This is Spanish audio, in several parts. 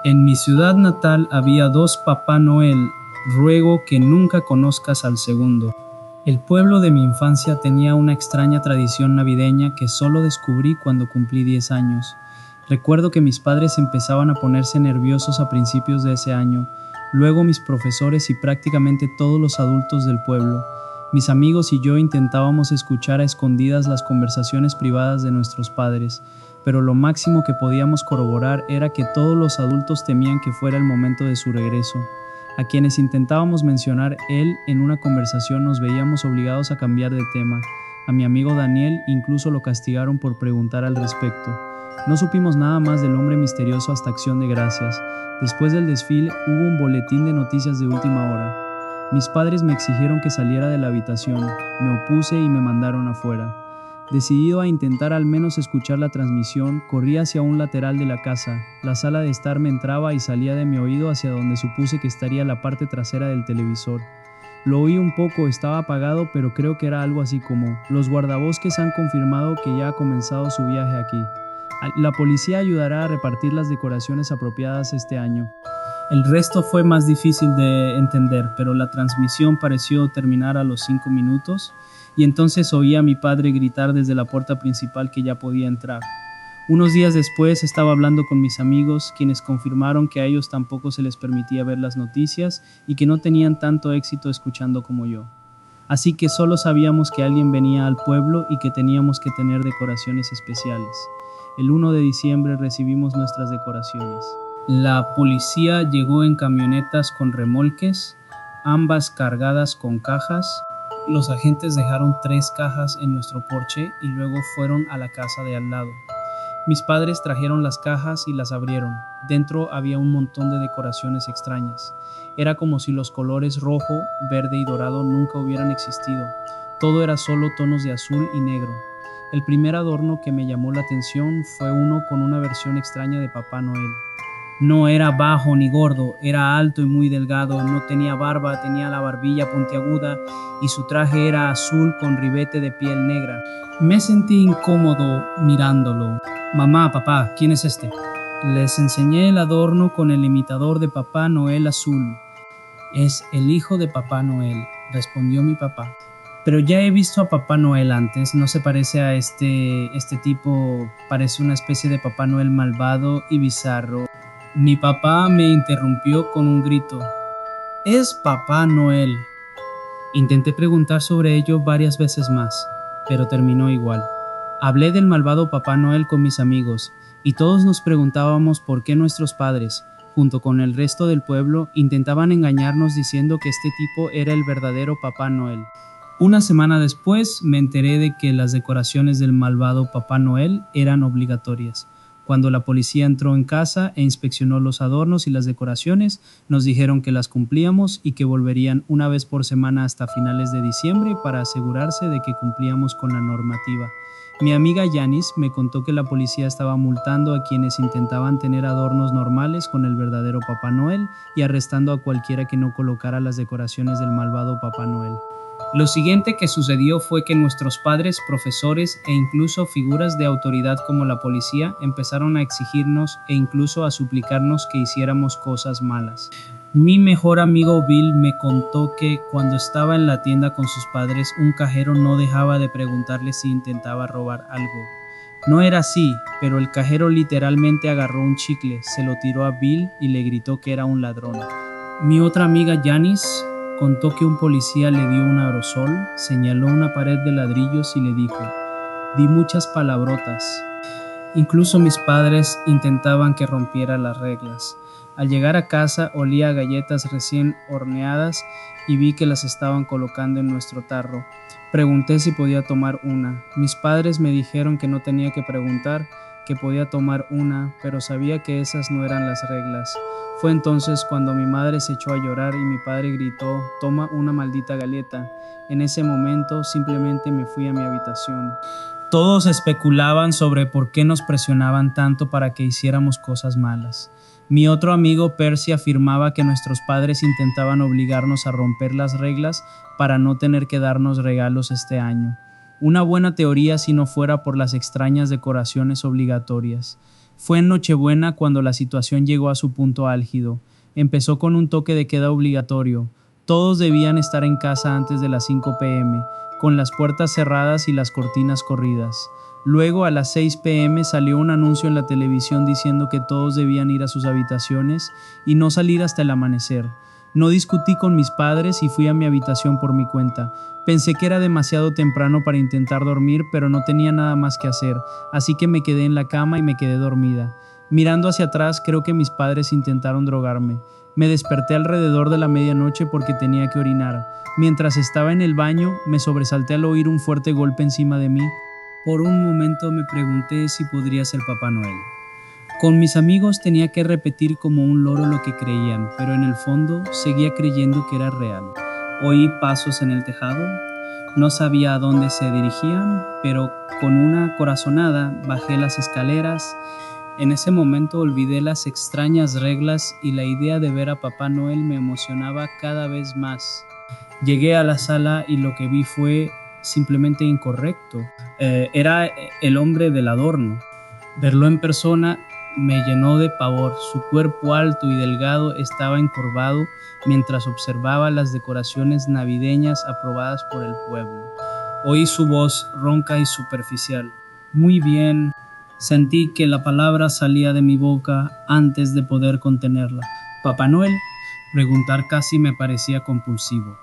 En mi ciudad natal había dos Papá Noel, ruego que nunca conozcas al segundo. El pueblo de mi infancia tenía una extraña tradición navideña que solo descubrí cuando cumplí 10 años. Recuerdo que mis padres empezaban a ponerse nerviosos a principios de ese año, luego mis profesores y prácticamente todos los adultos del pueblo. Mis amigos y yo intentábamos escuchar a escondidas las conversaciones privadas de nuestros padres, pero lo máximo que podíamos corroborar era que todos los adultos temían que fuera el momento de su regreso. A quienes intentábamos mencionar él en una conversación nos veíamos obligados a cambiar de tema. A mi amigo Daniel incluso lo castigaron por preguntar al respecto. No supimos nada más del hombre misterioso hasta Acción de Gracias. Después del desfile hubo un boletín de noticias de última hora. Mis padres me exigieron que saliera de la habitación, me opuse y me mandaron afuera. Decidido a intentar al menos escuchar la transmisión, corrí hacia un lateral de la casa. La sala de estar me entraba y salía de mi oído hacia donde supuse que estaría la parte trasera del televisor. Lo oí un poco, estaba apagado, pero creo que era algo así como: los guardabosques han confirmado que ya ha comenzado su viaje aquí. La policía ayudará a repartir las decoraciones apropiadas este año. El resto fue más difícil de entender, pero la transmisión pareció terminar a los 5 minutos y entonces oí a mi padre gritar desde la puerta principal que ya podía entrar. Unos días después estaba hablando con mis amigos, quienes confirmaron que a ellos tampoco se les permitía ver las noticias y que no tenían tanto éxito escuchando como yo. Así que solo sabíamos que alguien venía al pueblo y que teníamos que tener decoraciones especiales. El 1 de diciembre recibimos nuestras decoraciones. La policía llegó en camionetas con remolques, ambas cargadas con cajas. Los agentes dejaron 3 cajas en nuestro porche y luego fueron a la casa de al lado. Mis padres trajeron las cajas y las abrieron. Dentro había un montón de decoraciones extrañas. Era como si los colores rojo, verde y dorado nunca hubieran existido. Todo era solo tonos de azul y negro. El primer adorno que me llamó la atención fue uno con una versión extraña de Papá Noel. No era bajo ni gordo, era alto y muy delgado, no tenía barba, tenía la barbilla puntiaguda y su traje era azul con ribete de piel negra. Me sentí incómodo mirándolo. Mamá, papá, ¿quién es este? Les enseñé el adorno con el imitador de Papá Noel azul. Es el hijo de Papá Noel, respondió mi papá. Pero ya he visto a Papá Noel antes, no se parece a este tipo, parece una especie de Papá Noel malvado y bizarro. Mi papá me interrumpió con un grito. ¡Es Papá Noel! Intenté preguntar sobre ello varias veces más, pero terminó igual. Hablé del malvado Papá Noel con mis amigos, y todos nos preguntábamos por qué nuestros padres, junto con el resto del pueblo, intentaban engañarnos diciendo que este tipo era el verdadero Papá Noel. Una semana después me enteré de que las decoraciones del malvado Papá Noel eran obligatorias. Cuando la policía entró en casa e inspeccionó los adornos y las decoraciones, nos dijeron que las cumplíamos y que volverían una vez por semana hasta finales de diciembre para asegurarse de que cumplíamos con la normativa. Mi amiga Yanis me contó que la policía estaba multando a quienes intentaban tener adornos normales con el verdadero Papá Noel y arrestando a cualquiera que no colocara las decoraciones del malvado Papá Noel. Lo siguiente que sucedió fue que nuestros padres, profesores e incluso figuras de autoridad como la policía empezaron a exigirnos e incluso a suplicarnos que hiciéramos cosas malas. Mi mejor amigo Bill me contó que cuando estaba en la tienda con sus padres, un cajero no dejaba de preguntarle si intentaba robar algo. No era así, pero el cajero literalmente agarró un chicle, se lo tiró a Bill y le gritó que era un ladrón. Mi otra amiga Yanis contó que un policía le dio un aerosol, señaló una pared de ladrillos y le dijo: «Di muchas palabrotas». Incluso mis padres intentaban que rompiera las reglas. Al llegar a casa olía a galletas recién horneadas y vi que las estaban colocando en nuestro tarro. Pregunté si podía tomar una. Mis padres me dijeron que no tenía que preguntar, que podía tomar una, pero sabía que esas no eran las reglas. Fue entonces cuando mi madre se echó a llorar y mi padre gritó: «Toma una maldita galleta». En ese momento simplemente me fui a mi habitación. Todos especulaban sobre por qué nos presionaban tanto para que hiciéramos cosas malas. Mi otro amigo Percy afirmaba que nuestros padres intentaban obligarnos a romper las reglas para no tener que darnos regalos este año. Una buena teoría si no fuera por las extrañas decoraciones obligatorias. Fue en Nochebuena cuando la situación llegó a su punto álgido. Empezó con un toque de queda obligatorio. Todos debían estar en casa antes de las 5 p.m., con las puertas cerradas y las cortinas corridas. Luego, a las 6 p.m., salió un anuncio en la televisión diciendo que todos debían ir a sus habitaciones y no salir hasta el amanecer. No discutí con mis padres y fui a mi habitación por mi cuenta. Pensé que era demasiado temprano para intentar dormir, pero no tenía nada más que hacer, así que me quedé en la cama y me quedé dormida. Mirando hacia atrás, creo que mis padres intentaron drogarme. Me desperté alrededor de la medianoche porque tenía que orinar. Mientras estaba en el baño, me sobresalté al oír un fuerte golpe encima de mí. Por un momento me pregunté si podría ser Papá Noel. Con mis amigos tenía que repetir como un loro lo que creían, pero en el fondo seguía creyendo que era real. Oí pasos en el tejado. No sabía a dónde se dirigían, pero con una corazonada bajé las escaleras. En ese momento olvidé las extrañas reglas y la idea de ver a Papá Noel me emocionaba cada vez más. Llegué a la sala y lo que vi fue simplemente incorrecto. Era el hombre del adorno. Verlo en persona me llenó de pavor. Su cuerpo alto y delgado estaba encorvado mientras observaba las decoraciones navideñas aprobadas por el pueblo. Oí su voz ronca y superficial. Muy bien. Sentí que la palabra salía de mi boca antes de poder contenerla. ¿Papá Noel? Preguntar casi me parecía compulsivo.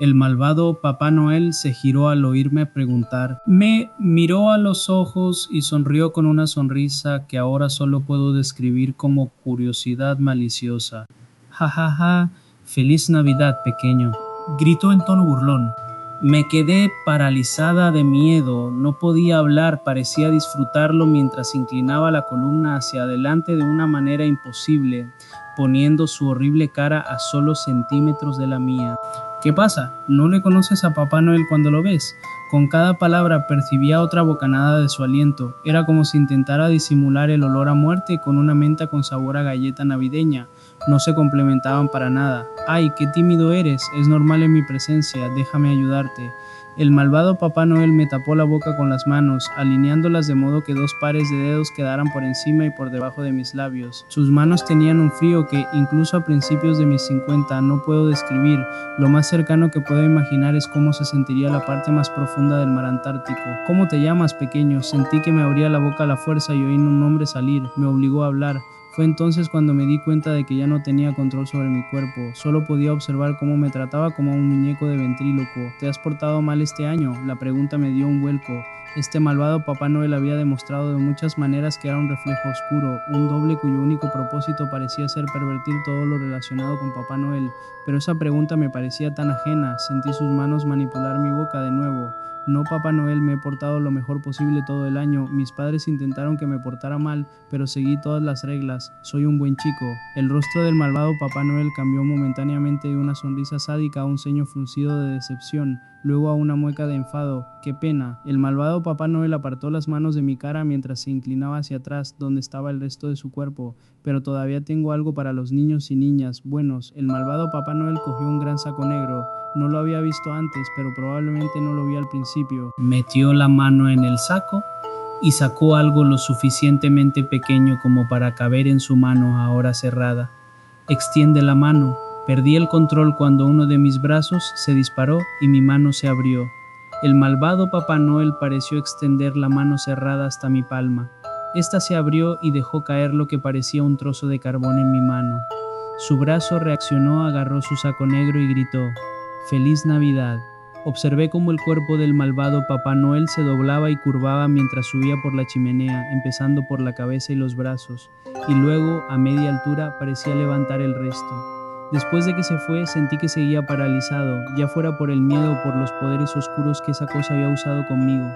El malvado Papá Noel se giró al oírme preguntar. Me miró a los ojos y sonrió con una sonrisa que ahora solo puedo describir como curiosidad maliciosa. Ja, ja, ja. Feliz Navidad, pequeño. Gritó en tono burlón. Me quedé paralizada de miedo, no podía hablar, parecía disfrutarlo mientras inclinaba la columna hacia adelante de una manera imposible, poniendo su horrible cara a solo centímetros de la mía. ¿Qué pasa? ¿No le conoces a Papá Noel cuando lo ves? Con cada palabra percibía otra bocanada de su aliento. Era como si intentara disimular el olor a muerte con una menta con sabor a galleta navideña. No se complementaban para nada. ¡Ay, qué tímido eres! Es normal en mi presencia, déjame ayudarte. El malvado Papá Noel me tapó la boca con las manos, alineándolas de modo que 2 pares de dedos quedaran por encima y por debajo de mis labios. Sus manos tenían un frío que, incluso a principios de mis 50, no puedo describir. Lo más cercano que puedo imaginar es cómo se sentiría la parte más profunda del mar Antártico. ¿Cómo te llamas, pequeño? Sentí que me abría la boca a la fuerza y oí un nombre salir. Me obligó a hablar. Fue entonces cuando me di cuenta de que ya no tenía control sobre mi cuerpo. Solo podía observar cómo me trataba como a un muñeco de ventrílocuo. ¿Te has portado mal este año? La pregunta me dio un vuelco. Este malvado Papá Noel había demostrado de muchas maneras que era un reflejo oscuro, un doble cuyo único propósito parecía ser pervertir todo lo relacionado con Papá Noel. Pero esa pregunta me parecía tan ajena. Sentí sus manos manipular mi boca de nuevo. No, Papá Noel, me he portado lo mejor posible todo el año. Mis padres intentaron que me portara mal, pero seguí todas las reglas. Soy un buen chico. El rostro del malvado Papá Noel cambió momentáneamente de una sonrisa sádica a un ceño fruncido de decepción, luego a una mueca de enfado. ¡Qué pena! El malvado Papá Noel apartó las manos de mi cara mientras se inclinaba hacia atrás, donde estaba el resto de su cuerpo. Pero todavía tengo algo para los niños y niñas buenos. El malvado Papá Noel cogió un gran saco negro. No lo había visto antes, pero probablemente no lo vi al principio. Metió la mano en el saco y sacó algo lo suficientemente pequeño como para caber en su mano ahora cerrada. Extiende la mano. Perdí el control cuando uno de mis brazos se disparó y mi mano se abrió. El malvado Papá Noel pareció extender la mano cerrada hasta mi palma. Esta se abrió y dejó caer lo que parecía un trozo de carbón en mi mano. Su brazo reaccionó, agarró su saco negro y gritó: ¡Feliz Navidad! Observé cómo el cuerpo del malvado Papá Noel se doblaba y curvaba mientras subía por la chimenea, empezando por la cabeza y los brazos, y luego, a media altura, parecía levantar el resto. Después de que se fue, sentí que seguía paralizado, ya fuera por el miedo o por los poderes oscuros que esa cosa había usado conmigo.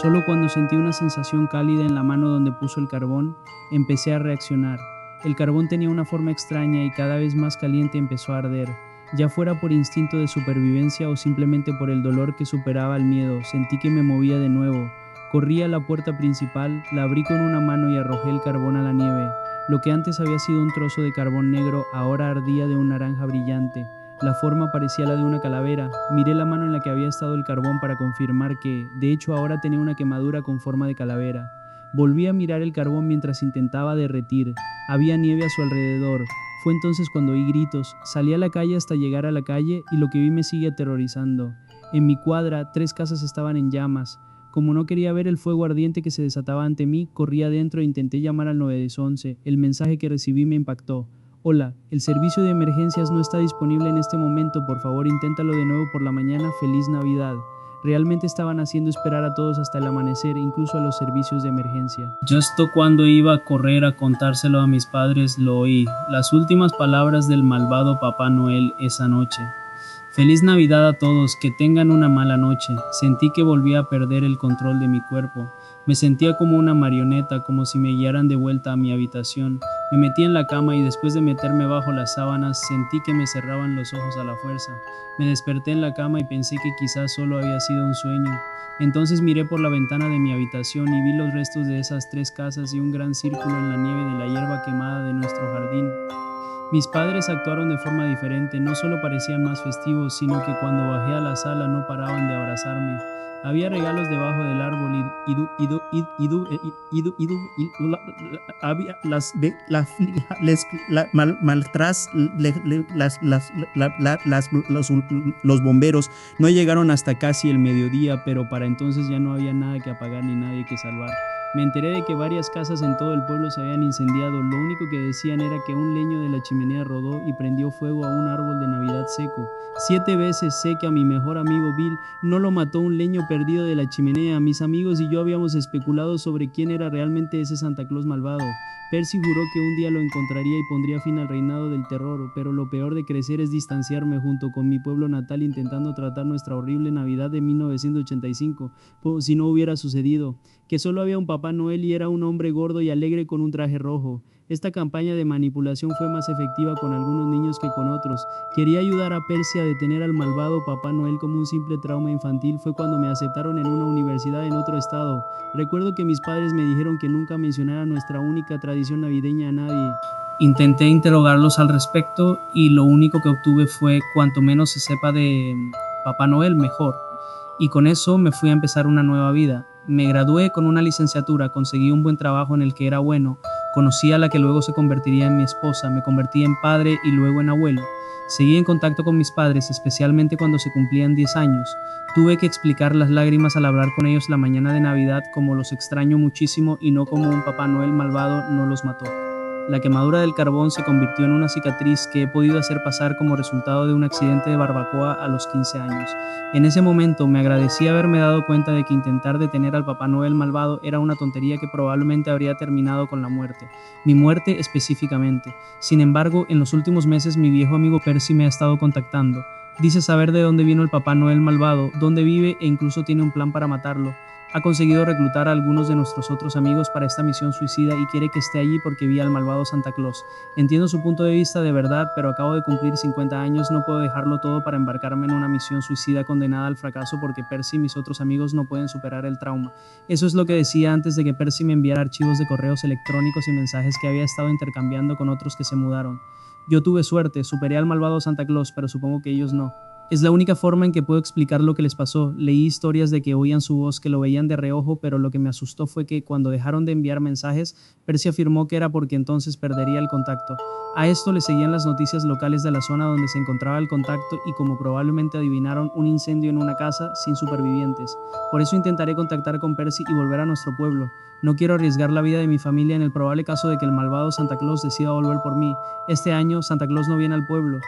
Solo cuando sentí una sensación cálida en la mano donde puso el carbón, empecé a reaccionar. El carbón tenía una forma extraña y cada vez más caliente empezó a arder. Ya fuera por instinto de supervivencia o simplemente por el dolor que superaba el miedo, sentí que me movía de nuevo. Corrí a la puerta principal, la abrí con una mano y arrojé el carbón a la nieve. Lo que antes había sido un trozo de carbón negro ahora ardía de un naranja brillante. La forma parecía la de una calavera. Miré la mano en la que había estado el carbón para confirmar que, de hecho, ahora tenía una quemadura con forma de calavera. Volví a mirar el carbón mientras intentaba derretir. Había nieve a su alrededor. Fue entonces cuando oí gritos. Salí a la calle hasta llegar a la calle y lo que vi me sigue aterrorizando. En mi cuadra, 3 casas estaban en llamas. Como no quería ver el fuego ardiente que se desataba ante mí, corrí adentro e intenté llamar al 911. El mensaje que recibí me impactó. Hola, el servicio de emergencias no está disponible en este momento, por favor inténtalo de nuevo por la mañana, feliz Navidad. Realmente estaban haciendo esperar a todos hasta el amanecer, incluso a los servicios de emergencia. Justo cuando iba a correr a contárselo a mis padres, lo oí, las últimas palabras del malvado Papá Noel esa noche. Feliz Navidad a todos, que tengan una mala noche. Sentí que volvía a perder el control de mi cuerpo. Me sentía como una marioneta, como si me guiaran de vuelta a mi habitación. Me metí en la cama y después de meterme bajo las sábanas, sentí que me cerraban los ojos a la fuerza. Me desperté en la cama y pensé que quizás solo había sido un sueño. Entonces miré por la ventana de mi habitación y vi los restos de esas 3 casas y un gran círculo en la nieve de la hierba quemada de nuestro jardín. Mis padres actuaron de forma diferente, no solo parecían más festivos, sino que cuando bajé a la sala no paraban de abrazarme. Había regalos debajo del árbol había los bomberos no llegaron hasta casi el mediodía, pero para entonces ya no había nada que apagar ni nadie que salvar. Me enteré de que varias casas en todo el pueblo se habían incendiado. Lo único que decían era que un leño de la chimenea rodó y prendió fuego a un árbol de Navidad seco. 7 veces sé que a mi mejor amigo Bill no lo mató un leño perdido de la chimenea. Mis amigos y yo habíamos especulado sobre quién era realmente ese Santa Claus malvado. Percy juró que un día lo encontraría y pondría fin al reinado del terror, pero lo peor de crecer es distanciarme junto con mi pueblo natal intentando tratar nuestra horrible Navidad de 1985, como si no hubiera sucedido, que solo había un Papá Noel y era un hombre gordo y alegre con un traje rojo. Esta campaña de manipulación fue más efectiva con algunos niños que con otros. Quería ayudar a Percy a detener al malvado Papá Noel como un simple trauma infantil. Fue cuando me aceptaron en una universidad en otro estado. Recuerdo que mis padres me dijeron que nunca mencionara nuestra única tradición navideña a nadie. Intenté interrogarlos al respecto y lo único que obtuve fue cuanto menos se sepa de Papá Noel, mejor. Y con eso me fui a empezar una nueva vida. Me gradué con una licenciatura, conseguí un buen trabajo en el que era bueno, conocí a la que luego se convertiría en mi esposa, me convertí en padre y luego en abuelo. Seguí en contacto con mis padres, especialmente cuando se cumplían 10 años. Tuve que explicar las lágrimas al hablar con ellos la mañana de Navidad, como los extraño muchísimo y no como un Papá Noel malvado no los mató. La quemadura del carbón se convirtió en una cicatriz que he podido hacer pasar como resultado de un accidente de barbacoa a los 15 años. En ese momento me agradecí haberme dado cuenta de que intentar detener al Papá Noel malvado era una tontería que probablemente habría terminado con la muerte, mi muerte específicamente. Sin embargo, en los últimos meses mi viejo amigo Percy me ha estado contactando. Dice saber de dónde vino el Papá Noel malvado, dónde vive e incluso tiene un plan para matarlo. Ha conseguido reclutar a algunos de nuestros otros amigos para esta misión suicida y quiere que esté allí porque vi al malvado Santa Claus. Entiendo su punto de vista de verdad, pero acabo de cumplir 50 años, no puedo dejarlo todo para embarcarme en una misión suicida condenada al fracaso porque Percy y mis otros amigos no pueden superar el trauma. Eso es lo que decía antes de que Percy me enviara archivos de correos electrónicos y mensajes que había estado intercambiando con otros que se mudaron. Yo tuve suerte, superé al malvado Santa Claus, pero supongo que ellos no. Es la única forma en que puedo explicar lo que les pasó. Leí historias de que oían su voz, que lo veían de reojo, pero lo que me asustó fue que cuando dejaron de enviar mensajes, Percy afirmó que era porque entonces perdería el contacto. A esto le seguían las noticias locales de la zona donde se encontraba el contacto y, como probablemente adivinaron, un incendio en una casa sin supervivientes. Por eso intentaré contactar con Percy y volver a nuestro pueblo. No quiero arriesgar la vida de mi familia en el probable caso de que el malvado Santa Claus decida volver por mí. Este año Santa Claus no viene al pueblo.